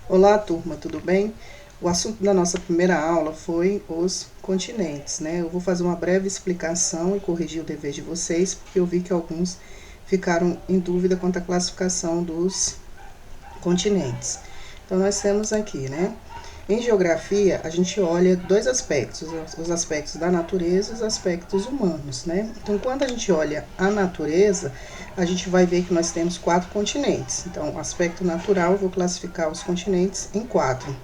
Olá, turma, tudo bem? O assunto da nossa primeira aula foi os continentes, né? Eu vou fazer uma breve explicação e corrigir o dever de vocês, porque eu vi que alguns ficaram em dúvida quanto à classificação dos continentes. Então, nós temos aqui, né? Em geografia, a gente olha dois aspectos, os aspectos da natureza e os aspectos humanos, né? Então, quando a gente olha a natureza, a gente vai ver que nós temos 4 continentes. Então, o aspecto natural, eu vou classificar os continentes em 4.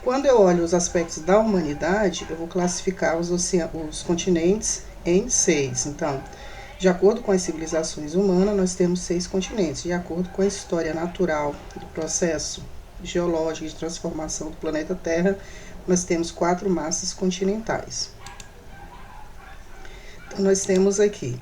Quando eu olho os aspectos da humanidade, eu vou classificar os continentes em 6. Então, de acordo com as civilizações humanas, nós temos 6 continentes. De acordo com a história natural do processo geológico de transformação do planeta Terra, nós temos 4 massas continentais. Então, nós temos aqui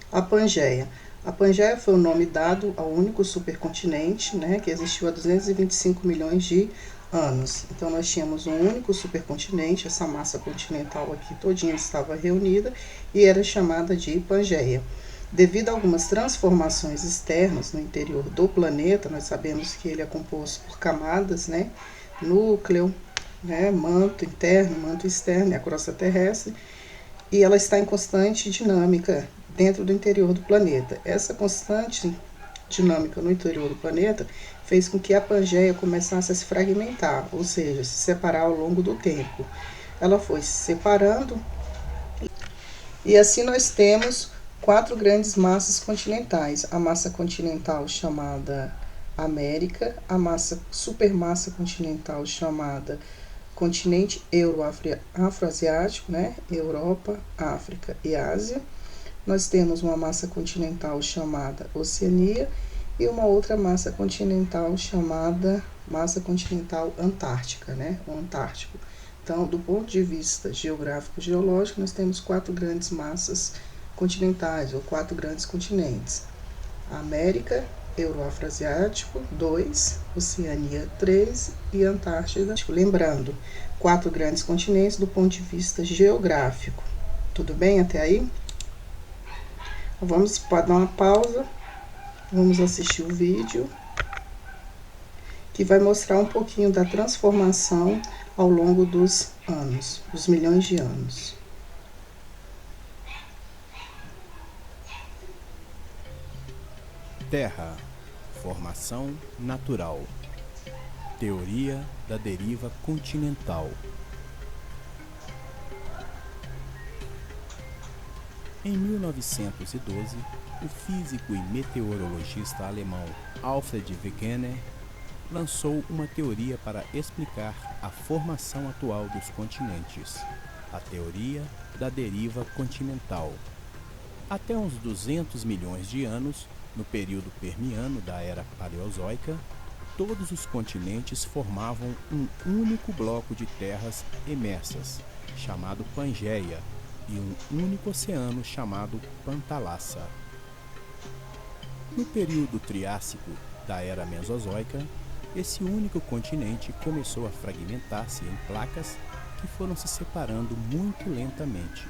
a Pangeia. A Pangeia foi o nome dado ao único supercontinente, né, que existiu há 225 milhões de anos. Então, nós tínhamos um único supercontinente, essa massa continental aqui todinha estava reunida e era chamada de Pangeia. Devido a algumas transformações externas no interior do planeta, nós sabemos que ele é composto por camadas, né, núcleo, né, manto interno, manto externo e a crosta terrestre, e ela está em constante dinâmica dentro do interior do planeta. Essa constante dinâmica no interior do planeta fez com que a Pangeia começasse a se fragmentar, ou seja, se separar ao longo do tempo. Ela foi se separando e assim nós temos 4 grandes massas continentais. A massa continental chamada América, a massa supermassa continental chamada continente euroafroasiático, né? Europa, África e Ásia. Nós temos uma massa continental chamada Oceania e uma outra massa continental chamada massa continental antártica, né? O Antártico. Então, do ponto de vista geográfico e geológico, nós temos 4 grandes massas continentais, ou 4 grandes continentes. A América, Euroafroasiático, 2, Oceania, 3 e Antártida. Lembrando, 4 grandes continentes do ponto de vista geográfico. Tudo bem até aí? Pode dar uma pausa, vamos assistir o vídeo, que vai mostrar um pouquinho da transformação ao longo dos anos, dos milhões de anos. Terra, formação natural. Teoria da deriva continental. Em 1912, o físico e meteorologista alemão Alfred Wegener lançou uma teoria para explicar a formação atual dos continentes, a teoria da deriva continental. Até uns 200 milhões de anos, no período permiano da era paleozoica, todos os continentes formavam um único bloco de terras emersas, chamado Pangeia, e um único oceano chamado Pantalassa. No período Triássico da era Mesozoica, esse único continente começou a fragmentar-se em placas que foram se separando muito lentamente.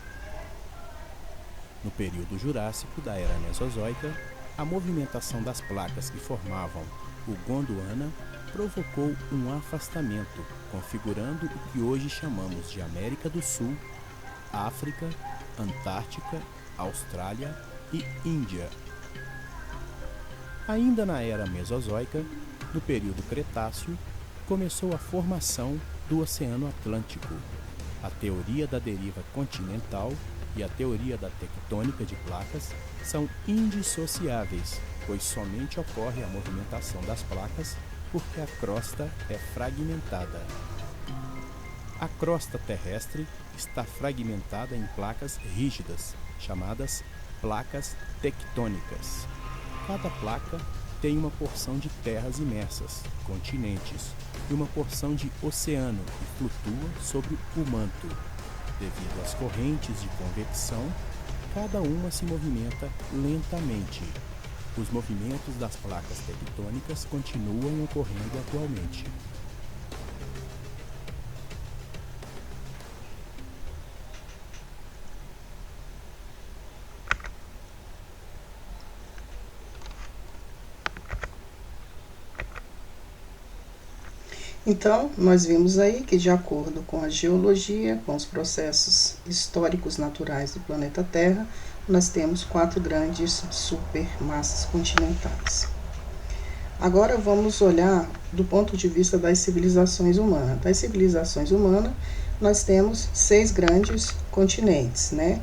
No período Jurássico da era Mesozoica, a movimentação das placas que formavam o Gondwana provocou um afastamento, configurando o que hoje chamamos de América do Sul, África, Antártica, Austrália e Índia. Ainda na era Mesozoica, no período Cretáceo, começou a formação do Oceano Atlântico. A teoria da deriva continental e a teoria da tectônica de placas são indissociáveis, pois somente ocorre a movimentação das placas porque a crosta é fragmentada. A crosta terrestre está fragmentada em placas rígidas, chamadas placas tectônicas. Cada placa tem uma porção de terras imersas, continentes, e uma porção de oceano que flutua sobre o manto. Devido às correntes de convecção, cada uma se movimenta lentamente. Os movimentos das placas tectônicas continuam ocorrendo atualmente. Então, nós vimos aí que, de acordo com a geologia, com os processos históricos naturais do planeta Terra, nós temos 4 grandes supermassas continentais. Agora vamos olhar do ponto de vista das civilizações humanas. Das civilizações humanas, nós temos 6 grandes continentes, né?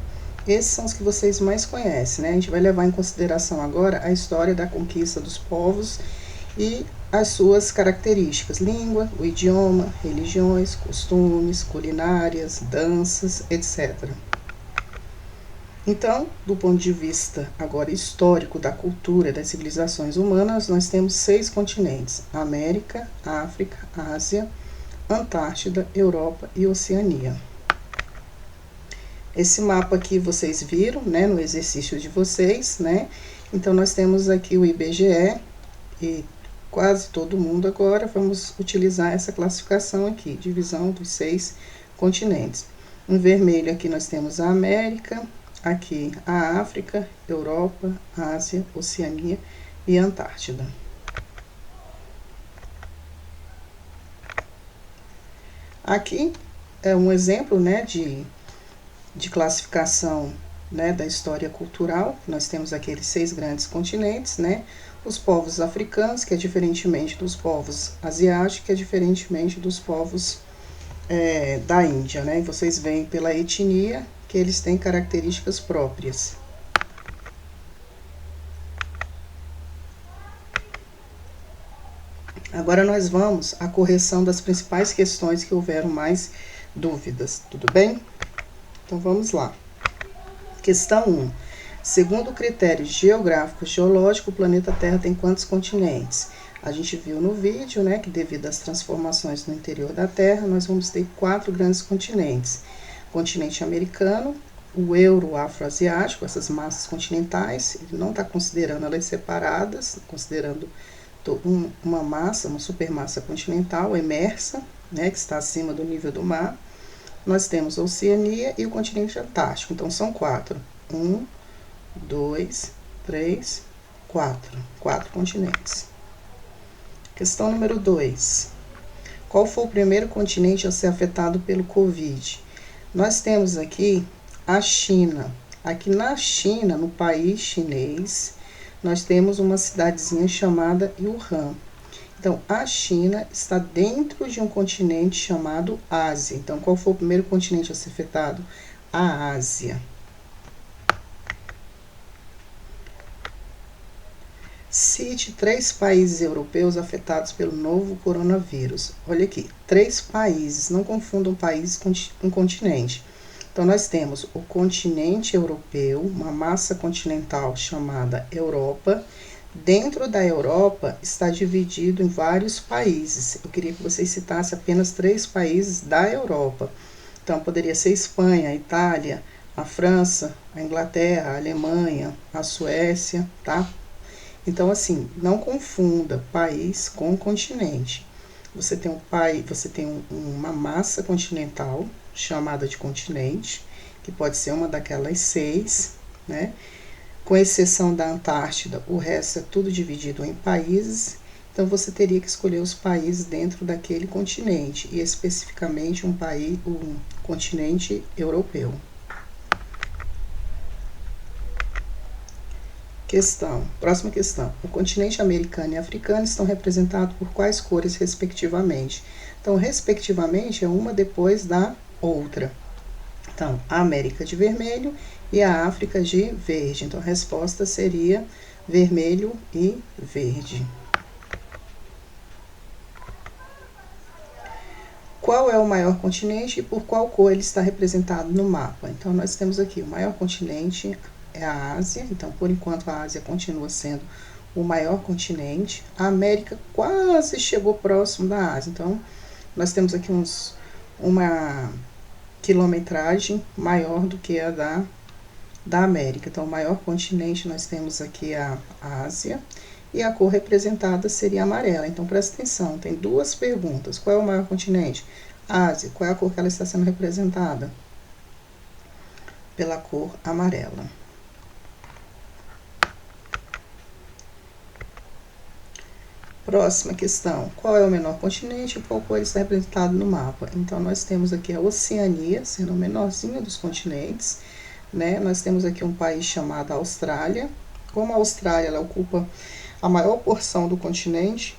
Esses são os que vocês mais conhecem, né? A gente vai levar em consideração agora a história da conquista dos povos e as suas características: língua, o idioma, religiões, costumes, culinárias, danças, etc. Então, do ponto de vista agora histórico da cultura e das civilizações humanas, nós temos 6 continentes: América, África, Ásia, Antártida, Europa e Oceania. Esse mapa aqui vocês viram, né, no exercício de vocês, né? Então, nós temos aqui o IBGE e quase todo mundo agora vamos utilizar essa classificação aqui, divisão dos 6 continentes. Em vermelho aqui nós temos a América, aqui a África, Europa, Ásia, Oceania e Antártida. Aqui é um exemplo, né, de classificação, né, da história cultural. Nós temos aqueles 6 grandes continentes, né? Os povos africanos, que é diferentemente dos povos asiáticos, que é diferentemente dos povos da Índia, né? E vocês veem pela etnia que eles têm características próprias. Agora nós vamos à correção das principais questões que houveram mais dúvidas, tudo bem? Então vamos lá. Questão 1. Segundo critérios geográficos geológicos, o planeta Terra tem quantos continentes? A gente viu no vídeo, né, que devido às transformações no interior da Terra, nós vamos ter 4 grandes continentes. Continente americano, o euro-afroasiático, essas massas continentais, ele não está considerando elas separadas, considerando uma massa, uma supermassa continental emersa, né, que está acima do nível do mar. Nós temos a Oceania e o continente Antártico, então são 4. 1, 2, 3, 4. 4 continentes. Questão número 2. Qual foi o primeiro continente a ser afetado pelo Covid? Nós temos aqui a China. Aqui na China, no país chinês, nós temos uma cidadezinha chamada Wuhan. Então, a China está dentro de um continente chamado Ásia. Então, qual foi o primeiro continente a ser afetado? A Ásia. Cite 3 países europeus afetados pelo novo coronavírus. Olha aqui, 3 países, não confundam país com continente. Então, nós temos o continente europeu, uma massa continental chamada Europa. Dentro da Europa está dividido em vários países. Eu queria que vocês citassem apenas 3 países da Europa. Então, poderia ser Espanha, a Itália, a França, a Inglaterra, a Alemanha, a Suécia, tá? Então, assim, não confunda país com continente. Você tem uma massa continental chamada de continente, que pode ser uma daquelas 6, né? Com exceção da Antártida, o resto é tudo dividido em países. Então, você teria que escolher os países dentro daquele continente, e especificamente um continente europeu. Próxima questão. O continente americano e africano estão representados por quais cores, respectivamente? Então, respectivamente, é uma depois da outra. Então, a América de vermelho e a África de verde. Então, a resposta seria vermelho e verde. Qual é o maior continente e por qual cor ele está representado no mapa? Então, nós temos aqui o maior continente é a Ásia. Então, por enquanto, a Ásia continua sendo o maior continente. A América quase chegou próximo da Ásia. Então, nós temos aqui uma quilometragem maior do que a da América. Então, o maior continente nós temos aqui a Ásia, e a cor representada seria amarela. Então, presta atenção, tem 2 perguntas. Qual é o maior continente? Ásia. Qual é a cor que ela está sendo representada? Pela cor amarela. Próxima questão, qual é o menor continente e qual cor está representado no mapa? Então, nós temos aqui a Oceania, sendo o menorzinho dos continentes, né? Nós temos aqui um país chamado Austrália. Como a Austrália ela ocupa a maior porção do continente,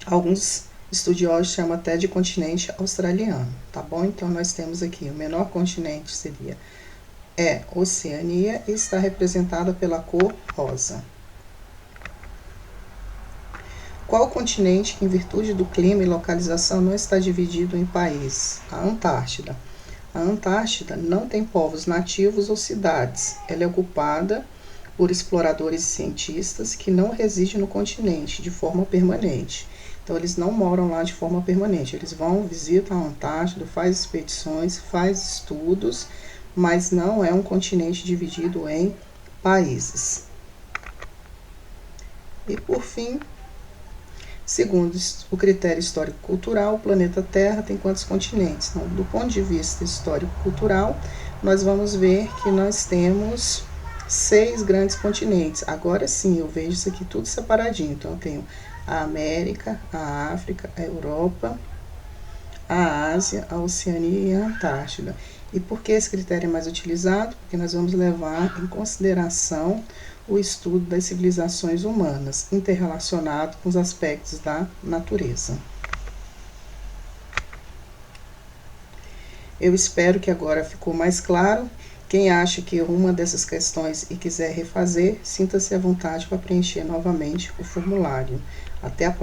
alguns estudiosos chamam até de continente australiano, tá bom? Então, nós temos aqui o menor continente seria Oceania e está representada pela cor rosa. Qual continente que, em virtude do clima e localização, não está dividido em países? A Antártida. A Antártida não tem povos nativos ou cidades. Ela é ocupada por exploradores e cientistas que não residem no continente de forma permanente. Então, eles não moram lá de forma permanente. Eles vão, visitam a Antártida, fazem expedições, fazem estudos, mas não é um continente dividido em países. E, por fim, segundo o critério histórico-cultural, o planeta Terra tem quantos continentes? Então, do ponto de vista histórico-cultural, nós vamos ver que nós temos 6 grandes continentes. Agora sim, eu vejo isso aqui tudo separadinho. Então, eu tenho a América, a África, a Europa, a Ásia, a Oceania e a Antártida. E por que esse critério é mais utilizado? Porque nós vamos levar em consideração o estudo das civilizações humanas, interrelacionado com os aspectos da natureza. Eu espero que agora ficou mais claro. Quem acha que uma dessas questões e quiser refazer, sinta-se à vontade para preencher novamente o formulário. Até a próxima.